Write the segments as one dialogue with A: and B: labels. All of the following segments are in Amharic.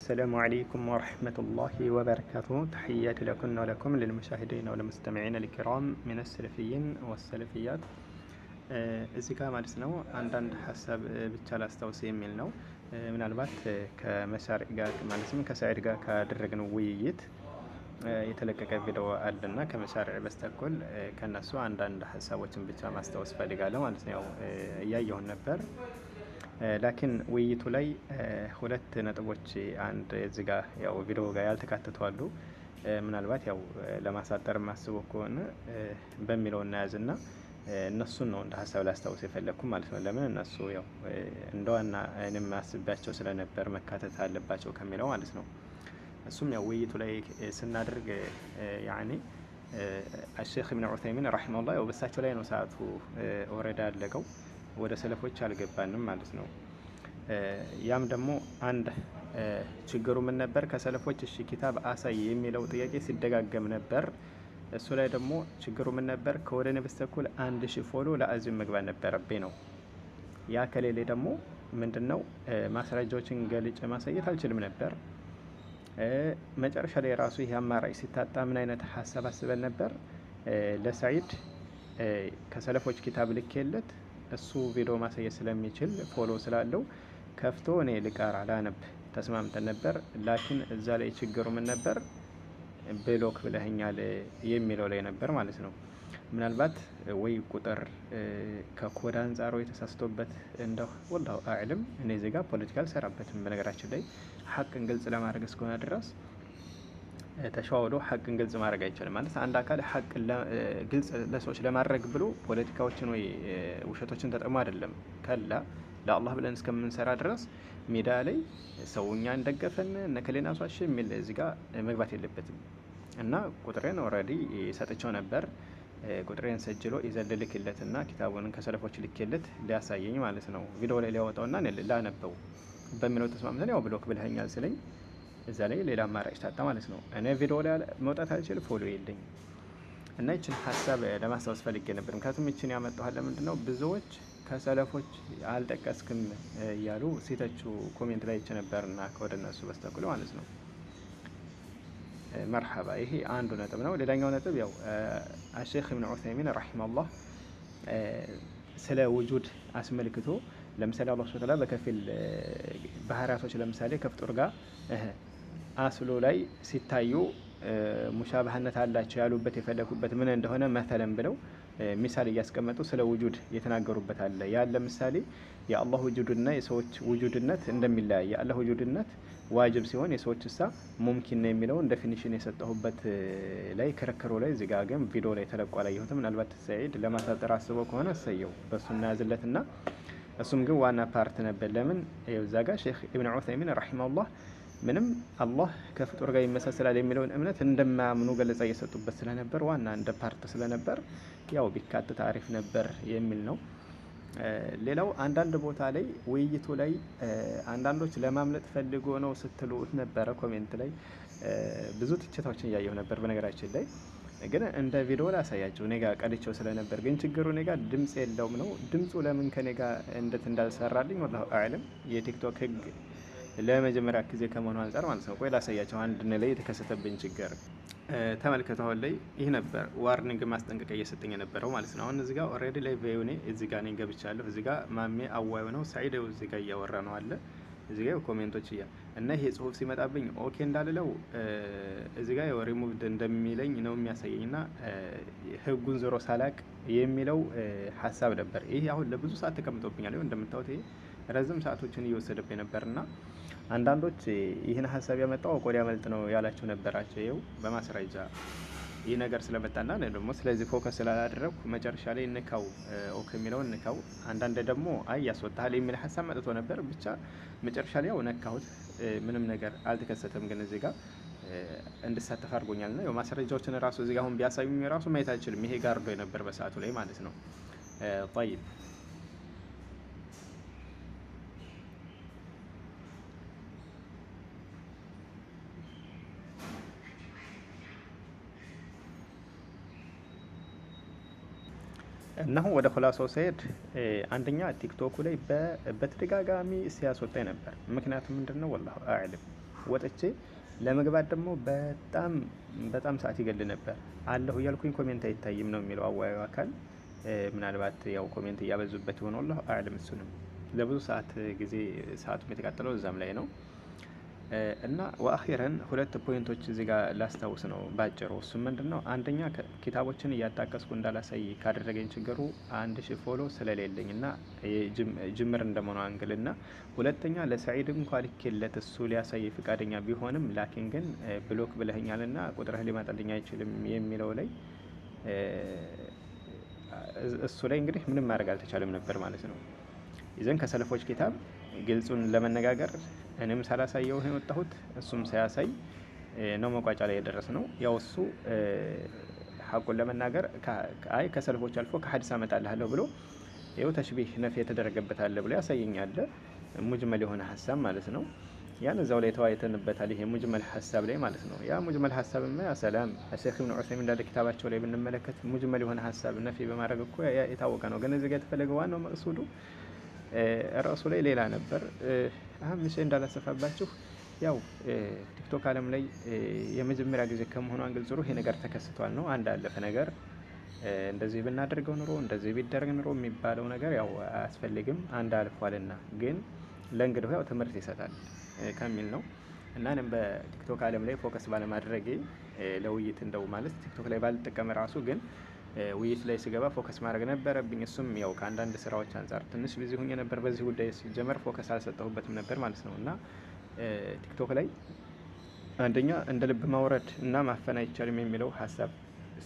A: السلام عليكم ورحمة الله وبركاته. تحياتي لكم ولكم للمشاهدين والمستمعين الكرام من السلفيين والسلفيات. እዚህ ጋር ማለት ነው አንዳንድ ሀሳብ ብቻ ላስታውስ የሚል ነው። ምናልባት ከመሳሪዕ ጋር ማለትም ከሰዒድ ጋር ካደረግነው ውይይት የተለቀቀ ቪዲዮ አለና ከመሳሪዕ በስተኩል ከነሱ አንዳንድ ሀሳቦችን ብቻ ማስታወስ ፈልጋለሁ ማለት ነው። እያየሁን ነበር ላኪን ውይይቱ ላይ ሁለት ነጥቦች አንድ እዚህ ጋር ያው ቪዲዮ ጋር ያልተካተቱ አሉ። ምናልባት ያው ለማሳጠር ማስበው ከሆነ በሚለው እናያዝና እነሱን ነው እንደ ሀሳብ ላስታውስ የፈለግኩ ማለት ነው። ለምን እነሱ ያው እንደዋና እኔም አስቤያቸው ስለነበር መካተት አለባቸው ከሚለው ማለት ነው። እሱም ያው ውይይቱ ላይ ስናደርግ ያኔ الشيخ ابن عثيمين رحمه الله ያው በሳቸው ላይ ነው ሰዓቱ ኦሬዲ አለቀው ወደ ሰለፎች አልገባንም ማለት ነው። ያም ደግሞ አንድ ችግሩ ምን ነበር? ከሰለፎች እሺ ኪታብ አሳይ የሚለው ጥያቄ ሲደጋገም ነበር። እሱ ላይ ደግሞ ችግሩ ምን ነበር? ከወደ እኔ በስተኩል 1000 ፎሎ ለአዚም መግባት ነበረብኝ ነው። ያ ከሌለ ደግሞ ምንድነው ማስረጃዎችን ገልጬ ማሳየት አልችልም ነበር። መጨረሻ ላይ ራሱ ይሄ አማራጭ ሲታጣ ምን አይነት ሀሳብ አስበን ነበር? ለሰዒድ ከሰለፎች ኪታብ ልኬለት እሱ ቪዲዮ ማሳየት ስለሚችል ፎሎ ስላለው ከፍቶ እኔ ልቃራ ላነብ ተስማምተን ነበር። ላኪን እዛ ላይ ችግሩ ምን ነበር? ብሎክ ብለህኛል የሚለው ላይ ነበር ማለት ነው። ምናልባት ወይ ቁጥር ከኮድ አንጻሩ የተሳስቶበት እንደው ወላሁ አዕለም። እኔ እዚህ ጋር ፖለቲካ አልሰራበትም በነገራችን ላይ ሐቅን ግልጽ ለማድረግ እስከሆነ ድረስ ተሸዋውዶ ሐቅን ግልጽ ማድረግ አይቻልም። ማለት አንድ አካል ሐቅን ግልጽ ለሰዎች ለማድረግ ብሎ ፖለቲካዎችን ወይ ውሸቶችን ተጠቅሞ አይደለም። ከላ ለአላህ ብለን እስከምንሰራ ድረስ ሜዳ ላይ ሰውኛ እንደገፈን ነከሌና ሷሽ የሚል እዚህ ጋር መግባት የለበትም። እና ቁጥሬን ኦልሬዲ ሰጥቼው ነበር። ቁጥሬን ሰጅሎ ይዘል ልክለትና ኪታቡን ከሰለፎች ልክለት ሊያሳየኝ ማለት ነው። ቪዲዮ ላይ ሊያወጣውና ላነበው በሚለው ተስማምተን ያው ብሎክ ብለኛል ስለኝ እዛ ላይ ሌላ አማራጭ ታጣ ማለት ነው። እኔ ቪዲዮ ላይ መውጣት አልችል ፎሎ የለኝ እና ይችን ሀሳብ ለማስታወስ ፈልጌ ነበር። ምክንያቱም ይችን ያመጣኋት ለምንድን ነው ብዙዎች ከሰለፎች አልጠቀስክም እያሉ ሲተቹ ኮሜንት ላይ ይች ነበርና ከወደ እነሱ በስተኩል ማለት ነው። መርሐባ ይሄ አንዱ ነጥብ ነው። ሌላኛው ነጥብ ያው الشيخ ابن عثيمين رحمه الله ስለ ውጁድ አስመልክቶ ለምሳሌ አላህ ሱብሓነሁ ወተዓላ በከፊል ባህሪያቶች ለምሳሌ ከፍጡር ጋር አስሎ ላይ ሲታዩ ሙሻባህነት አላቸው ያሉበት የፈለኩበት ምን እንደሆነ መተለም ብለው ሚሳል እያስቀመጡ ስለ ውጁድ የተናገሩበት አለ። ያ ለምሳሌ የአላህ ውጁድና የሰዎች ውጁድነት እንደሚለያይ የአላህ ውጁድነት ዋጅብ ሲሆን የሰዎች እሳ ሙምኪን ነው የሚለውን ዴፊኒሽን የሰጠሁበት ላይ ክርክሩ ላይ እዚህ ጋር ግን ቪዲዮ ላይ ተለቋል አየሁት። ምናልባት ሰዒድ ለማሳጠር አስበው ከሆነ እሰየው በሱ እናያዝለትና እሱም ግን ዋና ፓርት ነበር። ለምን እዛ ጋር ሼክ ኢብኑ ዑሰይሚን ረሂመሁላህ ምንም አላህ ከፍጡር ጋር ይመሳሰላል የሚለውን እምነት እንደማያምኑ ገለጻ እየሰጡበት ስለነበር ዋና እንደ ፓርት ስለነበር ያው ቢካተት አሪፍ ነበር የሚል ነው። ሌላው አንዳንድ ቦታ ላይ ውይይቱ ላይ አንዳንዶች ለማምለጥ ፈልጎ ነው ስትሉ ነበረ ኮሜንት ላይ ብዙ ትችቶችን እያየሁ ነበር። በነገራችን ላይ ግን እንደ ቪዲዮ ላሳያችሁ እኔ ጋር ቀድቼው ስለነበር ግን ችግሩ እኔ ጋር ድምጽ የለውም ነው። ድምጹ ለምን ከኔ ጋር እንዴት እንዳልሰራልኝ ወላሁ አዕለም። የቲክቶክ ህግ ለመጀመሪያ ጊዜ ከመሆኑ አንፃር ማለት ነው። ቆይ ላሳያቸው አንድ ላይ የተከሰተብኝ ችግር ተመልከቱ። አሁን ላይ ይህ ነበር ዋርኒንግ ማስጠንቀቂያ እየሰጠኝ የነበረው ማለት ነው። አሁን እዚህ ጋር ኦልሬዲ ላይ ቪዲዮኔ እዚህ ጋር ነኝ ገብቻለሁ። እዚህ ጋር ማሜ አዋዩ ነው ሰዒድ እዚህ ጋር እያወራ ነው አለ እዚህ ጋር ኮሜንቶች እና ይሄ ጽሁፍ ሲመጣብኝ ኦኬ እንዳልለው እዚህ ጋር ሪሙቭድ እንደሚለኝ ነው የሚያሳየኝና ህጉን ዞሮ ሳላቅ የሚለው ሀሳብ ነበር። ይሄ አሁን ለብዙ ሰዓት ተቀምጦብኛል። ይኸው እንደምታዩት ይሄ ረዝም ሰዓቶችን እየወሰደብኝ ነበርና አንዳንዶች ይህን ሀሳብ ያመጣው ቆዳ መልጥ ነው ያላችሁ ነበራቸው። ይኸው በማስረጃ ይህ ነገር ስለመጣና ደግሞ ስለዚህ ፎከስ ስላላደረኩ መጨረሻ ላይ እንካው ኦኬ የሚለው እንካው። አንዳንድ ደግሞ አይ ያስወጣል የሚል ሀሳብ መጥቶ ነበር። ብቻ መጨረሻ ላይ ያው ነካሁት። ምንም ነገር አልተከሰተም። ግን እዚህ ጋር እንድሳተፍ አድርጎኛልና ያው ማስረጃዎችን ራሱ እዚህ ጋር አሁን ቢያሳዩኝ ራሱ ማየት አልችልም። ይሄ ጋርዶ የነበር በሰዓቱ ላይ ማለት ነው። طيب እነሆ ወደ ኹላሳው ሰይድ አንደኛ ቲክቶክ ላይ በተደጋጋሚ ሲያስወጣኝ ነበር። ምክንያቱም ምንድነው ወላሁ አዕለም ወጥቼ ለመግባት ደግሞ በጣም ሰዓት ይገል ነበር። አለሁ እያልኩኝ ኮሜንት አይታይም ነው የሚለው አዋዩ አካል። ምናልባት ያው ኮሜንት እያበዙበት ይሆናል አዕለም። እሱንም ለብዙ ሰዓት ጊዜ ሰዓቱም የተቃጠለው እዛም ላይ ነው። እና ወአኺረን ሁለት ፖይንቶች እዚህ ጋር ላስታውስ ነው ባጭሩ። እሱም ምንድነው? አንደኛ ኪታቦችን እያጣቀስኩ እንዳላሳይ ካደረገኝ ችግሩ 1000 ፎሎ ስለሌለኝ እና ጅምር እንደመሆኑ አንግል እና ሁለተኛ ለሰዒድ እንኳ ልኬለት እሱ ሊያሳይ ፍቃደኛ ቢሆንም ላኪን ግን ብሎክ ብለኸኛልና ቁጥርህ ሊመጣልኝ አይችልም የሚለው ላይ እሱ ላይ እንግዲህ ምንም ማድረግ አልተቻለም ነበር ማለት ነው። ይዘን ከሰለፎች ኪታብ ግልጹን ለመነጋገር እኔም ሳላሳየው ነው የወጣሁት፣ እሱም ሳያሳይ ነው መቋጫ ላይ የደረስ ነው። ያው እሱ ሐቁን ለመናገር አይ ከሰለፎች አልፎ ከሐዲስ አመጣልሃለሁ ብሎ ይኸው ተሽቢህ ነፍ የተደረገበት አለ ብሎ ያሳየኛል። ሙጅመል የሆነ ሐሳብ ማለት ነው። ያን እዛው ላይ ተወያይተንበታል። ይሄ ሙጅመል ሐሳብ ላይ ማለት ነው። ያ ሙጅመል ሐሳብማ ያ ሰላም ሼክ ኢብኑ ዑሰይሚን እንዳለ ኪታባቸው ላይ ብንመለከት ሙጅመል የሆነ ሐሳብ ነፊ በማድረግ እኮ የታወቀ ነው። ግን እዚህ ጋር የተፈለገው ዋናው መቅሱዱ ራሱ ላይ ሌላ ነበር። አሁን ምሽ እንዳላሰፋባችሁ ያው ቲክቶክ ዓለም ላይ የመጀመሪያ ጊዜ ከመሆኑ አንግል ዙሩ ይሄ ነገር ተከስቷል ነው። አንድ አለፈ ነገር እንደዚህ ብናደርገው ኑሮ እንደዚህ ቢደረግ ኑሮ የሚባለው ነገር ያው አያስፈልግም። አንድ አልፏልና ግን ለእንግዲህ ያው ትምህርት ይሰጣል ከሚል ነው። እና እኔም በቲክቶክ ዓለም ላይ ፎከስ ባለማድረጌ ለውይይት እንደው ማለት ቲክቶክ ላይ ባልጠቀም ራሱ ግን ውይይት ላይ ስገባ ፎከስ ማድረግ ነበረብኝ። እሱም ያው ከአንዳንድ ስራዎች አንጻር ትንሽ ቢዚ ሆኜ ነበር። በዚህ ጉዳይ ሲጀመር ፎከስ አልሰጠሁበትም ነበር ማለት ነው። እና ቲክቶክ ላይ አንደኛ እንደ ልብ ማውረድ እና ማፈን አይቻልም የሚለው ሀሳብ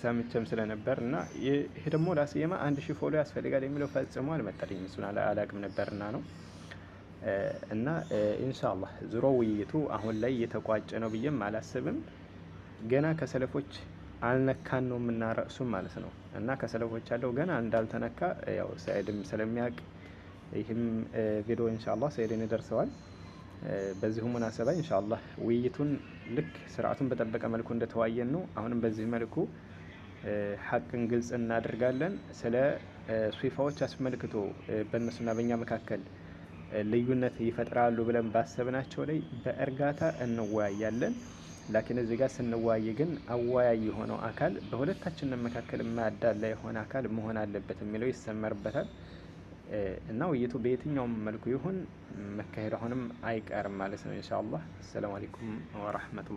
A: ሰምቼም ስለነበር እና ይሄ ደግሞ ላስየማ 1000 ፎሎ ያስፈልጋል የሚለው ፈጽሞ አልመጣልኝም። እሱን አላቅም ነበርና ነው። እና ኢንሻአላህ ዙሮ ውይይቱ አሁን ላይ የተቋጨ ነው ብዬም አላስብም። ገና ከሰለፎች አልነካን ነው የምናረሱም ማለት ነው። እና ከሰለፎች ያለው ገና እንዳልተነካ ያው ሰዒድም ስለሚያውቅ ይህም ቪዲዮ ኢንሻአላህ ሰዒድን ይደርሰዋል። በዚሁ ሙናሰባ ኢንሻአላህ ውይይቱን ልክ ስርዓቱን በጠበቀ መልኩ እንደተዋየን ነው አሁንም በዚህ መልኩ ሐቅን ግልጽ እናደርጋለን። ስለ ሱፋዎች አስመልክቶ በእነሱና በእኛ መካከል ልዩነት ይፈጥራሉ ብለን ባሰብናቸው ላይ በእርጋታ እንወያያለን። ላኪን እዚህ ጋር ስንወያይ ግን አወያይ የሆነው አካል በሁለታችን መካከል ማዳላ የሆነ አካል መሆን አለበት የሚለው ይሰመርበታል። እና ውይይቱ በየትኛውም መልኩ ይሁን መካሄድ አሁንም አይቀርም ማለት ነው ኢንሻአላህ። ሰላም አለይኩም ወራህመቱላህ